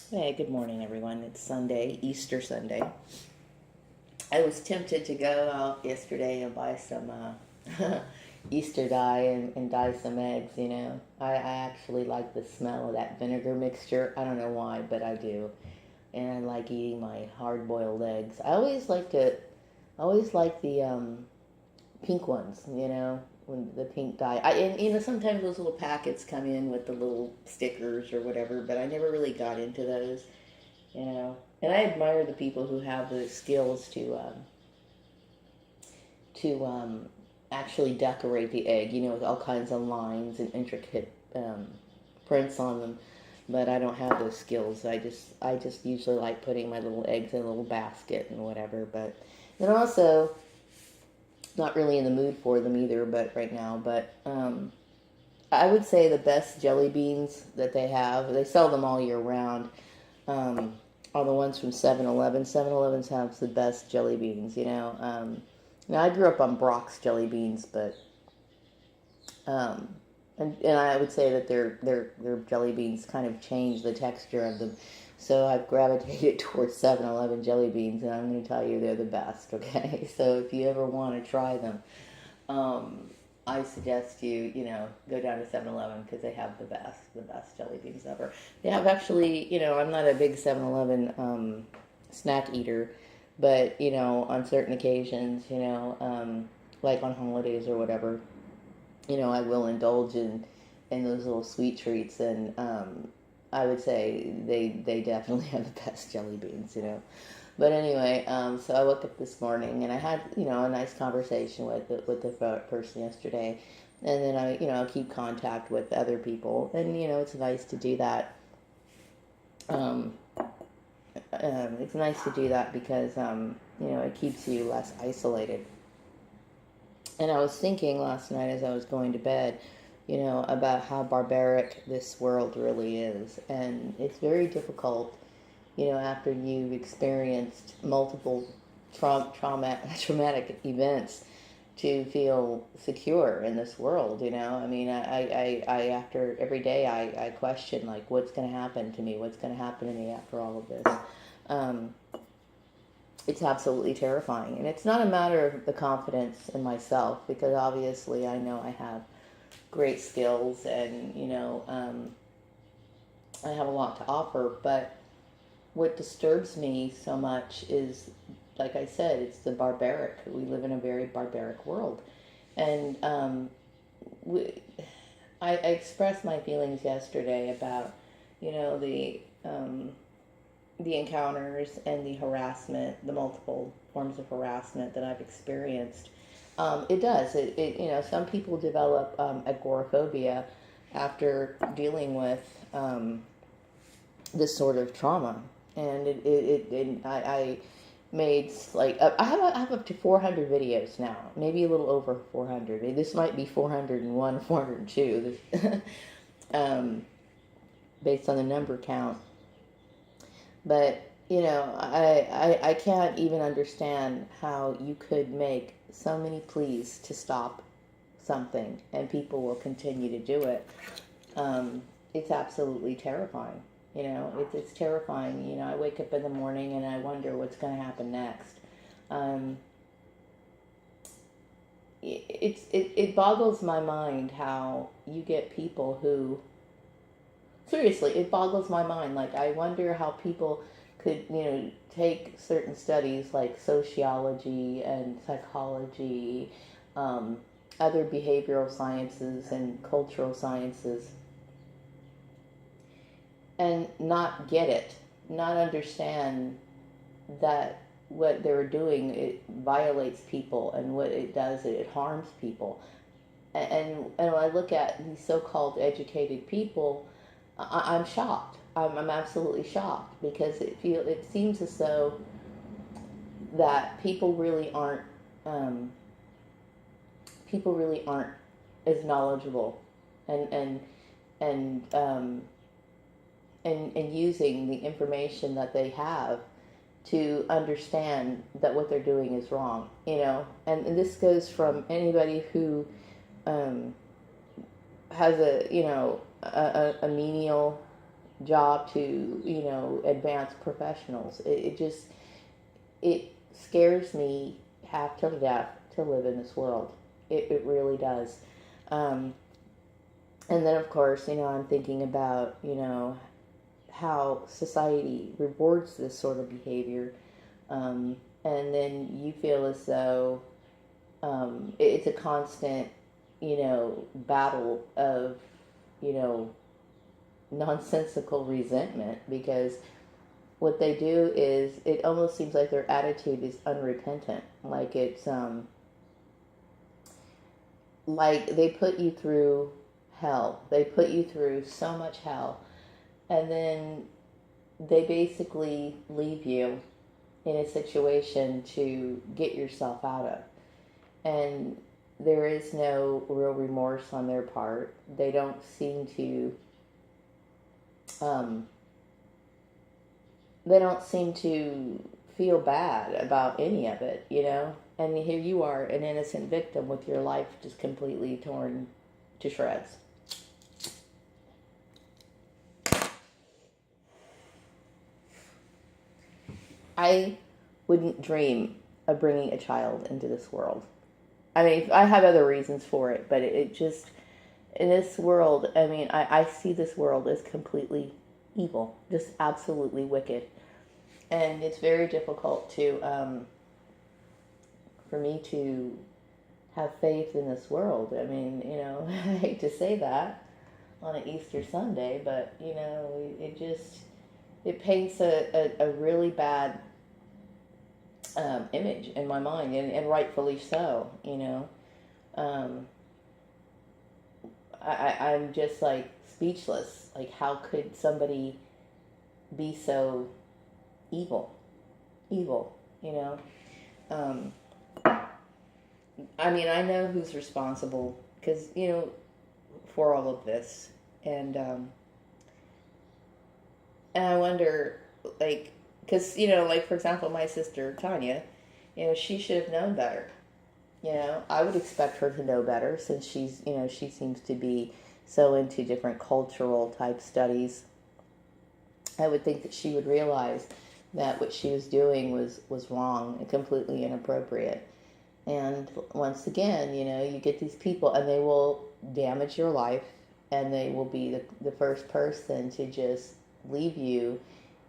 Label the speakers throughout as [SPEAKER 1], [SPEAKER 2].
[SPEAKER 1] Hey, good morning, everyone. It's Sunday, Easter Sunday. I was tempted to go out yesterday and buy some Easter dye and dye some eggs, you know. I actually like the smell of that vinegar mixture. I don't know why, but I do. And I like eating my hard-boiled eggs. I always like the pink ones, you know, when the pink dye. And you know, sometimes those little packets come in with the little stickers or whatever, but I never really got into those. You know, and I admire the people who have the skills to actually decorate the egg, you know, with all kinds of lines and intricate prints on them. But I don't have those skills. I just usually like putting my little eggs in a little basket and whatever. But then also not really in the mood for them either. But right now, I would say the best jelly beans that they have. They sell them all year round. Um, are the ones from 7-Eleven. 7-Elevens have the best jelly beans, you know. Now, I grew up on Brock's jelly beans, but um, and I would say that their jelly beans kind of change the texture of them. So I've gravitated towards 7-Eleven jelly beans, and I'm going to tell you they're the best. Okay, so if you ever want to try them, um, I suggest you know, go down to 7-Eleven because they have the best jelly beans ever. They have actually, you know, I'm not a big 7-Eleven snack eater, but, you know, on certain occasions, you know, like on holidays or whatever, you know, I will indulge in those little sweet treats, and I would say they definitely have the best jelly beans, you know. But anyway, so I woke up this morning and I had, you know, a nice conversation with the person yesterday, and then I, you know, keep contact with other people, and you know, it's nice to do that. Um, it's nice to do that because you know, it keeps you less isolated. And I was thinking last night as I was going to bed, you know, about how barbaric this world really is, and it's very difficult, you know, after you've experienced multiple traumatic events to feel secure in this world, you know. I mean, I after every day, I question, like, what's going to happen to me? What's going to happen to me after all of this? Um, it's absolutely terrifying. And it's not a matter of the confidence in myself, because obviously I know I have great skills and, you know, I have a lot to offer, but what disturbs me so much is, like I said, it's the barbaric. We live in a very barbaric world, and we, I expressed my feelings yesterday about, you know, the encounters and the harassment, the multiple forms of harassment that I've experienced. It does. You know, some people develop agoraphobia after dealing with this sort of trauma, and I made like I have up to 400 videos now, maybe a little over 400. This might be 401, 402, um, based on the number count. But you know, I can't even understand how you could make so many pleas to stop something and people will continue to do it. It's absolutely terrifying. You know, it's terrifying. You know, I wake up in the morning and I wonder what's going to happen next. Um, it boggles my mind how you get people who, seriously, it boggles my mind. Like, I wonder how people could, you know, take certain studies like sociology and psychology, um, other behavioral sciences and cultural sciences, and not get it, not understand that what they're doing, it violates people, and what it does, it harms people. And when I look at these so-called educated people, I'm shocked. I'm absolutely shocked, because it seems as though that um, people really aren't as knowledgeable and and um, and using the information that they have to understand that what they're doing is wrong. You know, and this goes from anybody who um, has a, you know, a menial job to, advanced professionals. It scares me half to death to live in this world. It really does. Um, and then, of course, I'm thinking about, how society rewards this sort of behavior. And then you feel as though it's a constant, battle of, you know, nonsensical resentment, because what they do is, it almost seems like their attitude is unrepentant. Like it's like they put you through hell. They put you through so much hell, and then they basically leave you in a situation to get yourself out of. And there is no real remorse on their part. They don't seem to um, they don't seem to feel bad about any of it, And here you are, an innocent victim, with your life just completely torn to shreds. I wouldn't dream of bringing a child into this world. I mean, I have other reasons for it, but it just, in this world, I mean, I see this world as completely evil, just absolutely wicked. And it's very difficult for me to have faith in this world. I mean, I hate to say that on an Easter Sunday, but, it paints a really bad image in my mind, and rightfully so, I'm just like speechless. Like, how could somebody be so evil? Um, I mean, I know who's responsible, because, for all of this. And I wonder, like, because, like, for example, my sister, Tanya, she should have known better. I would expect her to know better, since she seems to be so into different cultural type studies. I would think that she would realize that what she was doing was wrong and completely inappropriate. And once again, you get these people, and they will damage your life, and they will be the first person to just leave you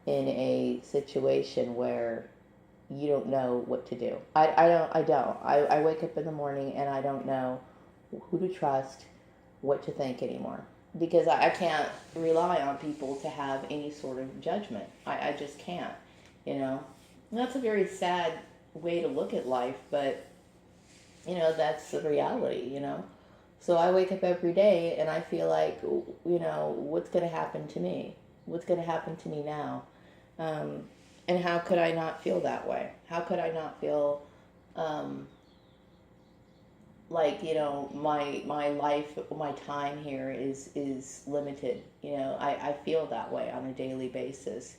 [SPEAKER 1] in a situation where you don't know what to do. I wake up in the morning, and I don't know who to trust, what to think anymore. Because I can't rely on people to have any sort of judgment. I just can't, And that's a very sad way to look at life, but, that's the reality, So I wake up every day, and I feel like, what's going to happen to me? What's going to happen to me now? And how could I not feel that way? How could I not feel like, my life, my time here is limited. I feel that way on a daily basis,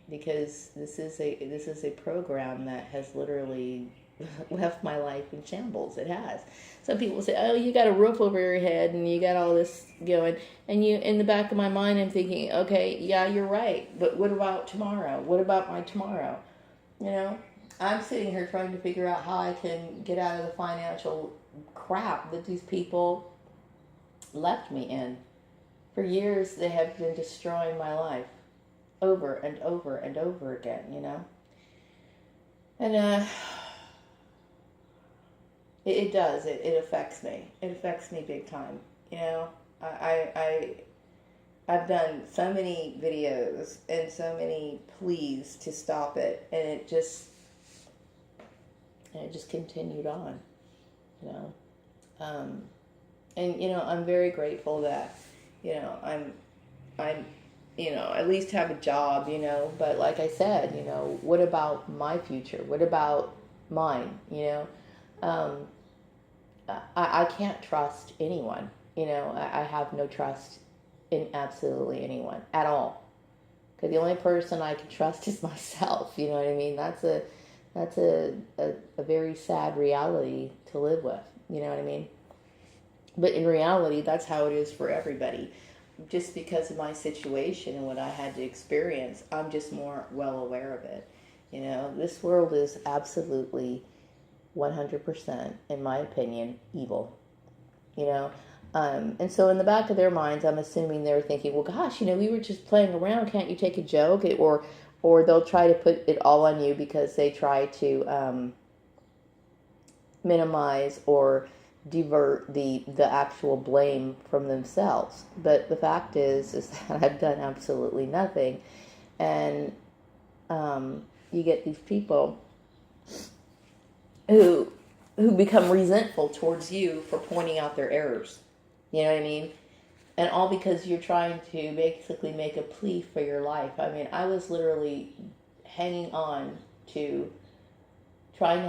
[SPEAKER 1] because this is a program that has literally left my life in shambles. It has. Some people say, "Oh, you got a roof over your head, and you got all this going." And in the back of my mind, I'm thinking, "Okay, yeah, you're right. But what about tomorrow? What about my tomorrow?" I'm sitting here trying to figure out how I can get out of the financial crap that these people left me in. For years, they have been destroying my life over and over and over again. And it does. It affects me. It affects me big time. I've done so many videos and so many pleas to stop it, and it just continued on. And I'm very grateful that I'm at least have a job. But like I said, what about my future? What about mine? I can't trust anyone. I have no trust in absolutely anyone at all. Because the only person I can trust is myself. You know what I mean? That's a very sad reality to live with. You know what I mean? But in reality, that's how it is for everybody. just because of my situation and what I had to experience, I'm just more well aware of it. This world is absolutely 100%, in my opinion, evil. You know, and so in the back of their minds, I'm assuming they're thinking, well, gosh, we were just playing around. Can't you take a joke? Or they'll try to put it all on you because they try to minimize or divert the actual blame from themselves. But the fact is that I've done absolutely nothing, and you get these people who become resentful towards you for pointing out their errors. You know what I mean? And all because you're trying to basically make a plea for your life. I mean, I was literally trying to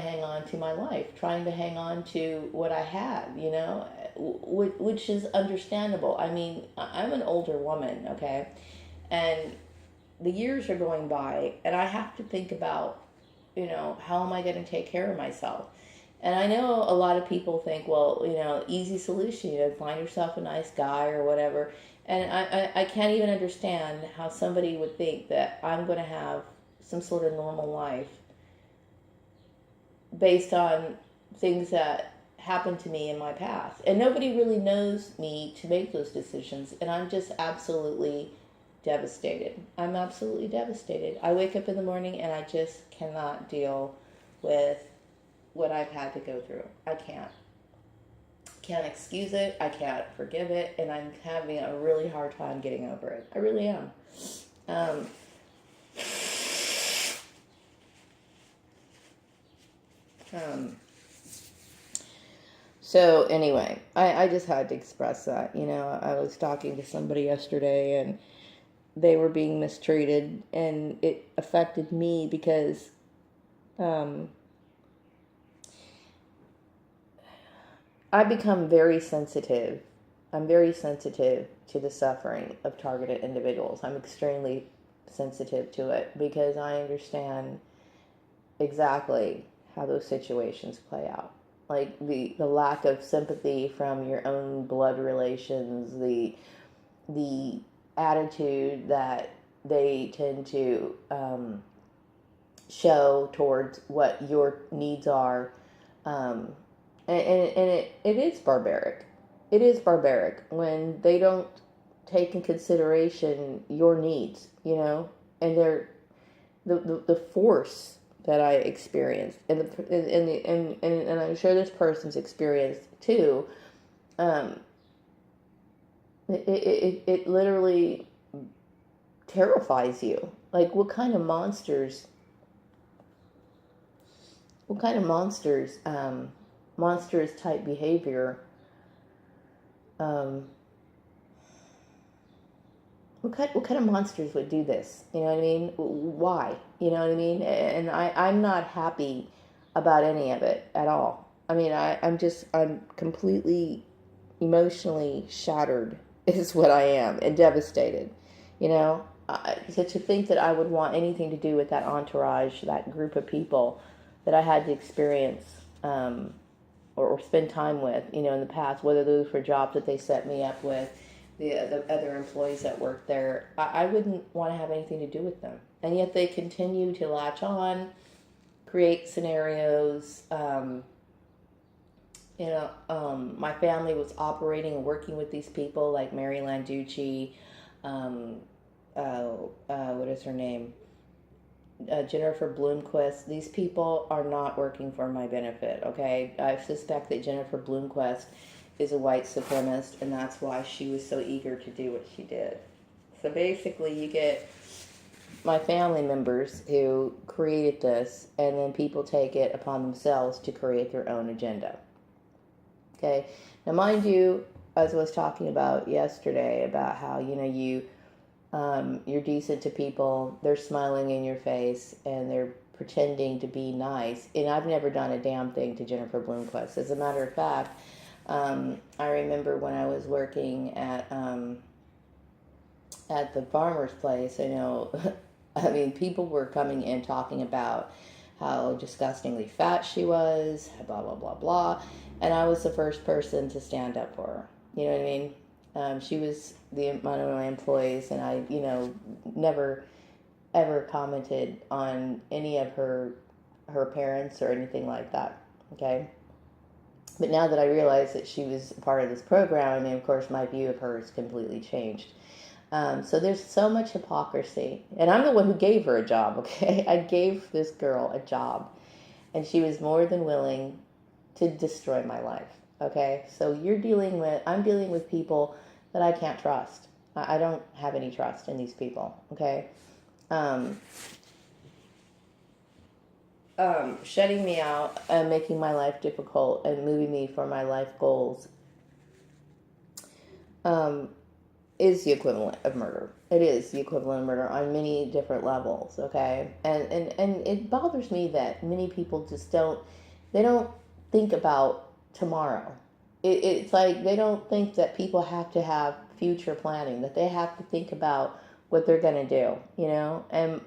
[SPEAKER 1] hang on to my life, trying to hang on to what I had, which is understandable. I mean, I'm an older woman, okay? And the years are going by, and I have to think about, how am I going to take care of myself? And I know a lot of people think, well, easy solution, find yourself a nice guy or whatever. And I can't even understand how somebody would think that I'm going to have some sort of normal life based on things that happened to me in my past. And nobody really knows me to make those decisions. And I'm just absolutely devastated. I'm absolutely devastated. I wake up in the morning and I just cannot deal with what I've had to go through. I can't excuse it. I can't forgive it. And I'm having a really hard time getting over it. I really am. So anyway, I just had to express that. I was talking to somebody yesterday and they were being mistreated, and it affected me because I become very sensitive. I'm very sensitive to the suffering of targeted individuals. I'm extremely sensitive to it because I understand exactly how those situations play out. Like the lack of sympathy from your own blood relations, the attitude that they tend to show towards what your needs are, and it is barbaric. It is barbaric when they don't take in consideration your needs, and they're the force that I experienced, and I'm sure this person's experienced too. It literally terrifies you. Like, what kind of monsters, monstrous type behavior, what kind of monsters would do this? You know what I mean? Why? You know what I mean? And I'm not happy about any of it at all. I mean, I'm completely emotionally shattered is what I am, and devastated. So to think that I would want anything to do with that entourage, that group of people that I had to experience or spend time with, in the past, whether those were jobs that they set me up with, the other employees that worked there, I wouldn't want to have anything to do with them. And yet they continue to latch on, create scenarios. My family was operating and working with these people like Mary Landucci, what is her name? Jennifer Bloomquist. These people are not working for my benefit, okay? I suspect that Jennifer Bloomquist is a white supremacist, and that's why she was so eager to do what she did. So basically, you get my family members who created this, and then people take it upon themselves to create their own agenda. Okay? Now, mind you, as I was talking about yesterday, about how, you're decent to people, they're smiling in your face, and they're pretending to be nice. And I've never done a damn thing to Jennifer Bloomquist. As a matter of fact, I remember when I was working at the farmer's place, people were coming in talking about how disgustingly fat she was, blah, blah, blah, blah. And I was the first person to stand up for her. You know what I mean? She was one of my employees, and I, never ever commented on any of her parents or anything like that. Okay. But now that I realize that she was part of this program, I mean, of course, my view of her has completely changed. So there's so much hypocrisy. And I'm the one who gave her a job, okay? I gave this girl a job. And she was more than willing to destroy my life, okay? So I'm dealing with people that I can't trust. I don't have any trust in these people, okay? Shutting me out and making my life difficult and moving me from my life goals is the equivalent of murder. It is the equivalent of murder on many different levels, okay? And it bothers me that many people just don't think about tomorrow. It's like they don't think that people have to have future planning, that they have to think about what they're going to do, And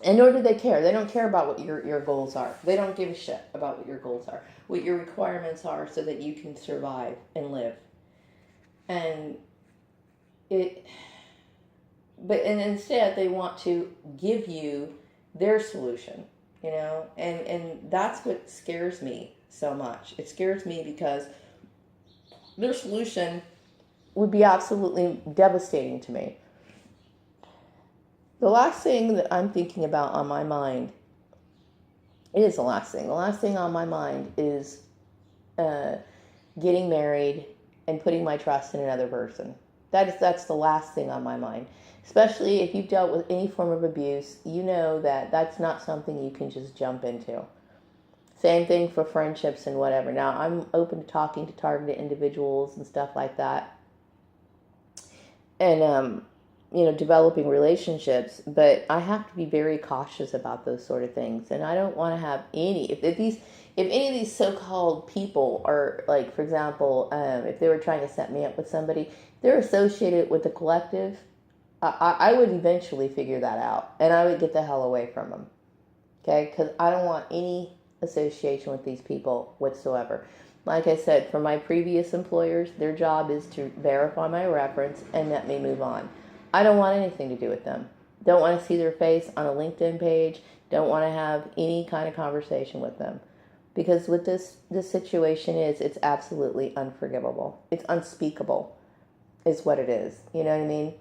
[SPEAKER 1] and nor do they care. They don't care about what your goals are. They don't give a shit about what your goals are, what your requirements are so that you can survive and live. And instead they want to give you their solution, and that's what scares me so much. It scares me because their solution would be absolutely devastating to me. The last thing that I'm thinking about on my mind, it is the last thing. The last thing on my mind is getting married and putting my trust in another person. That's the last thing on my mind. Especially if you've dealt with any form of abuse, you know that that's not something you can just jump into. Same thing for friendships and whatever. Now, I'm open to talking to targeted individuals and stuff like that. And, developing relationships, but I have to be very cautious about those sort of things. And I don't want to have if any of these so-called people are, like, for example, if they were trying to set me up with somebody, they're associated with the collective, I would eventually figure that out, and I would get the hell away from them, okay? Because I don't want any association with these people whatsoever. Like I said, for my previous employers, their job is to verify my reference and let me move on. I don't want anything to do with them. Don't want to see their face on a LinkedIn page. Don't want to have any kind of conversation with them. Because what this situation is, it's absolutely unforgivable. It's unspeakable is what it is. You know what I mean?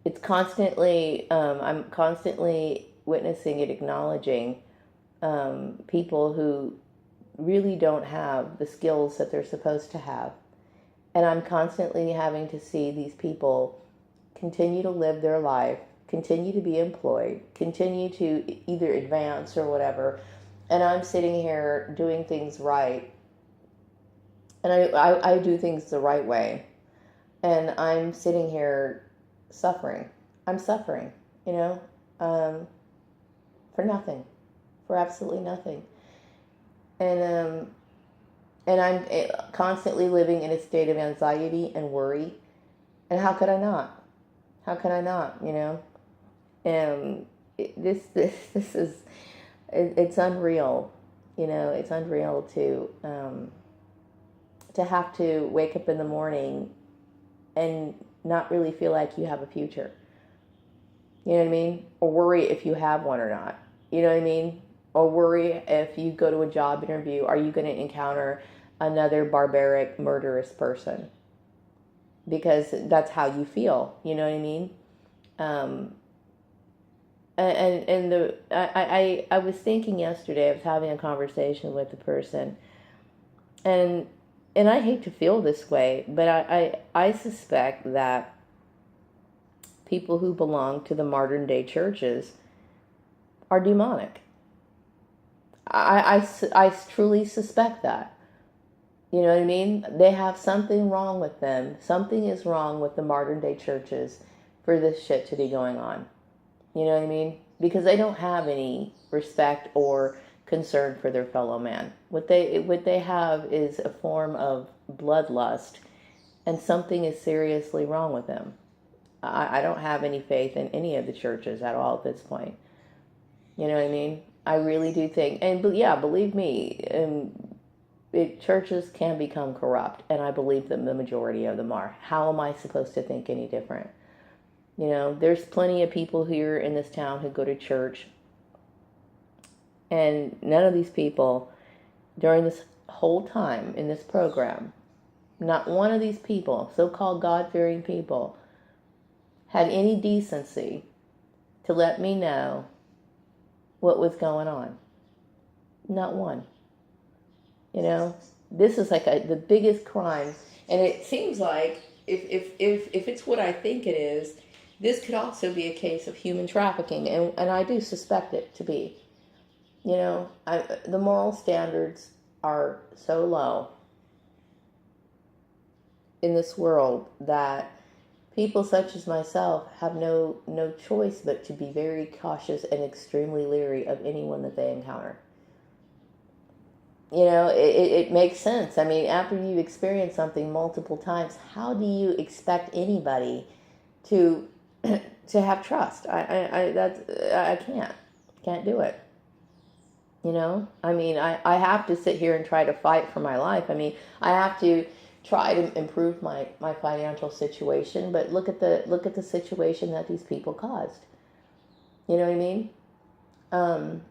[SPEAKER 1] It's constantly, I'm constantly witnessing and acknowledging people who really don't have the skills that they're supposed to have. And I'm constantly having to see these people continue to live their life, continue to be employed, continue to either advance or whatever. And I'm sitting here doing things right. And I do things the right way. And I'm sitting here suffering. I'm suffering, for nothing, for absolutely nothing. And I'm constantly living in a state of anxiety and worry. And how could I not? How can I not, And this is, it's unreal, it's unreal to have to wake up in the morning and not really feel like you have a future. You know what I mean? Or worry if you have one or not. You know what I mean? Or worry if you go to a job interview, are you going to encounter another barbaric, murderous person? Because that's how you feel. You know what I mean? I was thinking yesterday, I was having a conversation with a person, and I hate to feel this way, but I suspect that people who belong to the modern day churches are demonic. I truly suspect that. You know what I mean? They have something wrong with them. Something is wrong with the modern day churches for this shit to be going on. You know what I mean? Because they don't have any respect or concern for their fellow man. What they have is a form of bloodlust, and something is seriously wrong with them. I don't have any faith in any of the churches at all at this point. You know what I mean? I really do think, and yeah, believe me, churches can become corrupt, and I believe that the majority of them are. How am I supposed to think any different? You know, there's plenty of people here in this town who go to church, and none of these people, during this whole time in this program, not one of these people, so-called God-fearing people, had any decency to let me know what was going on. Not one. You know, this is like the biggest crime, and it seems like if it's what I think it is, this could also be a case of human trafficking, and I do suspect it to be. You know, the moral standards are so low in this world that people such as myself have no choice but to be very cautious and extremely leery of anyone that they encounter. You know, it makes sense. I mean, after you've experienced something multiple times, how do you expect anybody to have trust? I can't do it. You know, I mean, I have to sit here and try to fight for my life. I mean, I have to try to improve my financial situation, but look at the situation that these people caused. You know what I mean?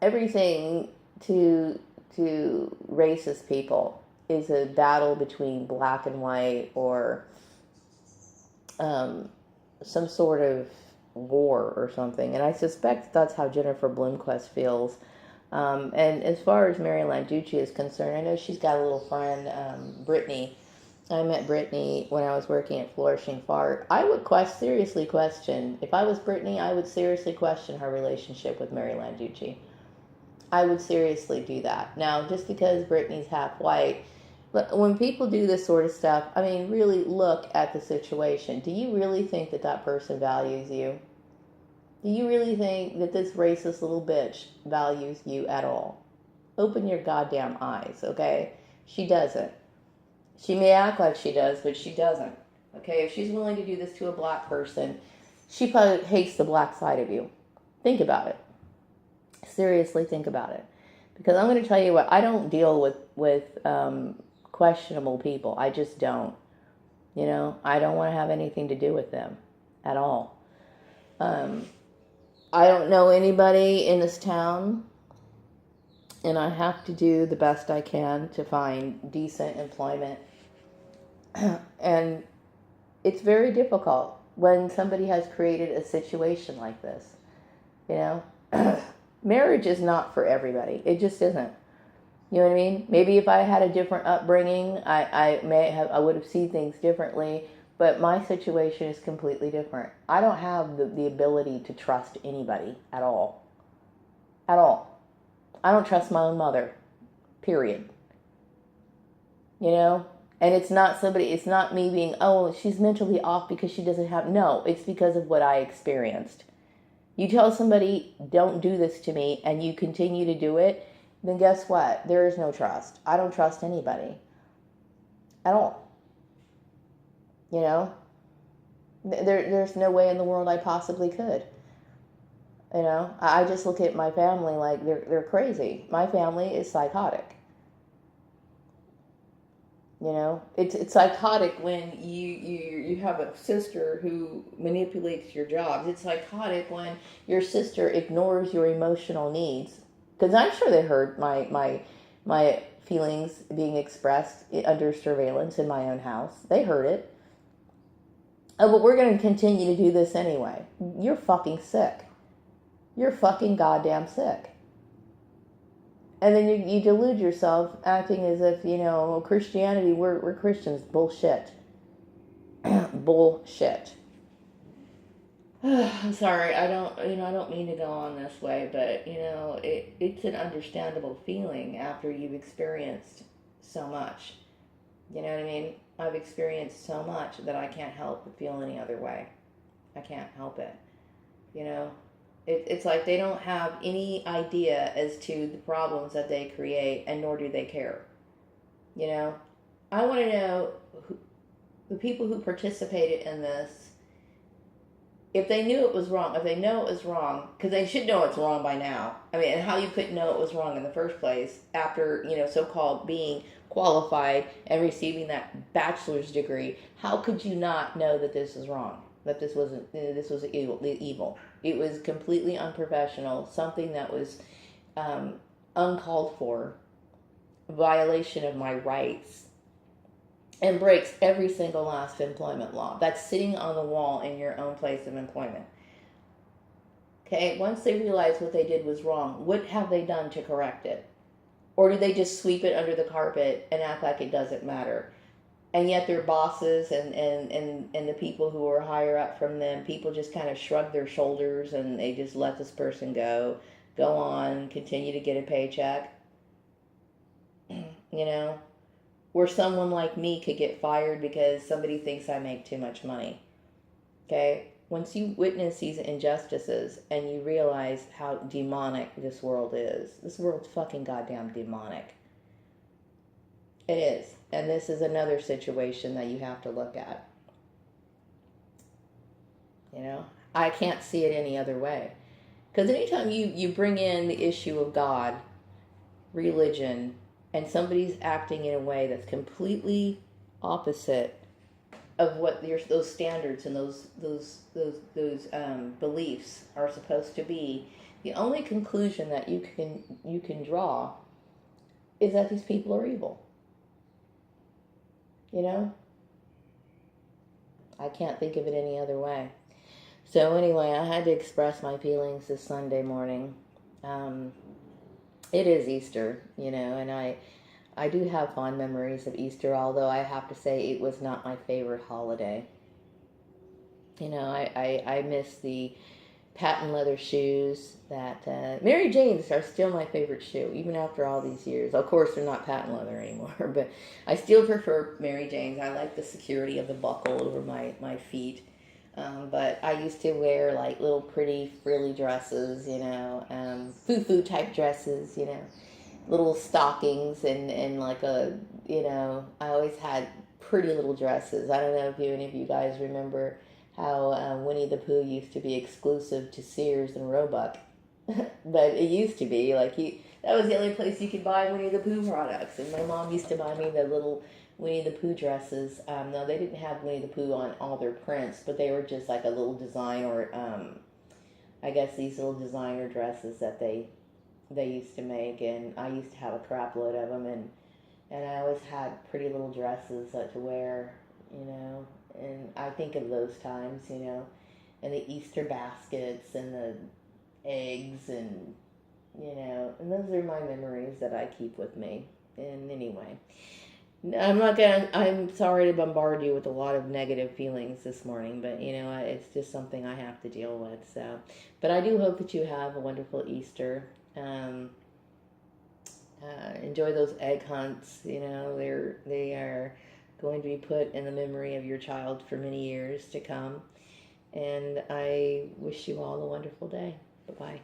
[SPEAKER 1] Everything to racist people is a battle between black and white, or some sort of war or something. And I suspect that's how Jennifer Bloomquist feels. And as far as Mary Landucci is concerned, I know she's got a little friend, Brittany. I met Brittany when I was working at Flourishing Fart. I would seriously question, if I was Brittany, I would seriously question her relationship with Mary Landucci. I would seriously do that. Now, just because Brittany's half white, but when people do this sort of stuff, I mean, really look at the situation. Do you really think that person values you? Do you really think that this racist little bitch values you at all? Open your goddamn eyes, okay? She doesn't. She may act like she does, but she doesn't. Okay, if she's willing to do this to a black person, she probably hates the black side of you. Think about it. Seriously, think about it. Because I'm going to tell you what, I don't deal with questionable people. I just don't. You know, I don't want to have anything to do with them at all. I don't know anybody in this town, and I have to do the best I can to find decent employment. And it's very difficult when somebody has created a situation like this. You know, marriage is not for everybody. It just isn't. You know what I mean? Maybe if I had a different upbringing, I would have seen things differently. But my situation is completely different. I don't have the ability to trust anybody at all. At all. I don't trust my own mother. Period. You know? And it's not me being, oh, she's mentally off because she doesn't have, no, it's because of what I experienced. You tell somebody, don't do this to me, and you continue to do it, then guess what? There is no trust. I don't trust anybody. At all. You know? There's no way in the world I possibly could. You know? I just look at my family like they're crazy. My family is psychotic. You know? It's psychotic when you have a sister who manipulates your jobs. It's psychotic when your sister ignores your emotional needs. Because I'm sure they heard my feelings being expressed under surveillance in my own house. They heard it. Oh, but we're going to continue to do this anyway. You're fucking sick. You're fucking goddamn sick. And then you delude yourself acting as if, you know, Christianity, we're Christians. Bullshit. Bullshit. I'm sorry, I don't mean to go on this way, but, you know, it's an understandable feeling after you've experienced so much. You know what I mean? I've experienced so much that I can't help but feel any other way. I can't help it. You know? It's like they don't have any idea as to the problems that they create, and nor do they care. You know? I want to know the people who participated in this, if they knew it was wrong, if they know it was wrong, because they should know it's wrong by now. I mean, and how you couldn't know it was wrong in the first place after, so-called being qualified and receiving that bachelor's degree, how could you not know that this is wrong? That this wasn't, this was evil. It was completely unprofessional, something that was uncalled for, violation of my rights, and breaks every single last employment law that's sitting on the wall in your own place of employment. Okay, once they realize what they did was wrong, what have they done to correct it? Or do they just sweep it under the carpet and act like it doesn't matter? And yet their bosses and the people who are higher up from them, people just kind of shrug their shoulders and they just let this person go on, continue to get a paycheck. Where someone like me could get fired because somebody thinks I make too much money. Okay? Once you witness these injustices and you realize how demonic this world is, this world's fucking goddamn demonic. It is. And this is another situation that you have to look at. I can't see it any other way. Because anytime you bring in the issue of God, religion, and somebody's acting in a way that's completely opposite of what those standards and those beliefs are supposed to be, the only conclusion that you can draw is that these people are evil. I can't think of it any other way. So anyway, I had to express my feelings this Sunday morning. It is Easter, and I do have fond memories of Easter, although I have to say it was not my favorite holiday. I miss the patent leather shoes that Mary Jane's are still my favorite shoe, even after all these years. Of course, they're not patent leather anymore, but I still prefer Mary Jane's. I like the security of the buckle over my feet. But I used to wear like little pretty frilly dresses, foo-foo type dresses, little stockings and like I always had pretty little dresses. I don't know if any of you guys remember how Winnie the Pooh used to be exclusive to Sears and Roebuck. But it used to be like that was the only place you could buy Winnie the Pooh products. And my mom used to buy me the little Winnie the Pooh dresses. No, they didn't have Winnie the Pooh on all their prints, but they were just like a little design, or I guess these little designer dresses that they used to make. And I used to have a crap load of them, and I always had pretty little dresses to wear, and I think of those times, and the Easter baskets and the eggs, and and those are my memories that I keep with me. And anyway, I'm sorry to bombard you with a lot of negative feelings this morning, but it's just something I have to deal with. So, but I do hope that you have a wonderful Easter. Enjoy those egg hunts. They are going to be put in the memory of your child for many years to come. And I wish you all a wonderful day. Bye-bye.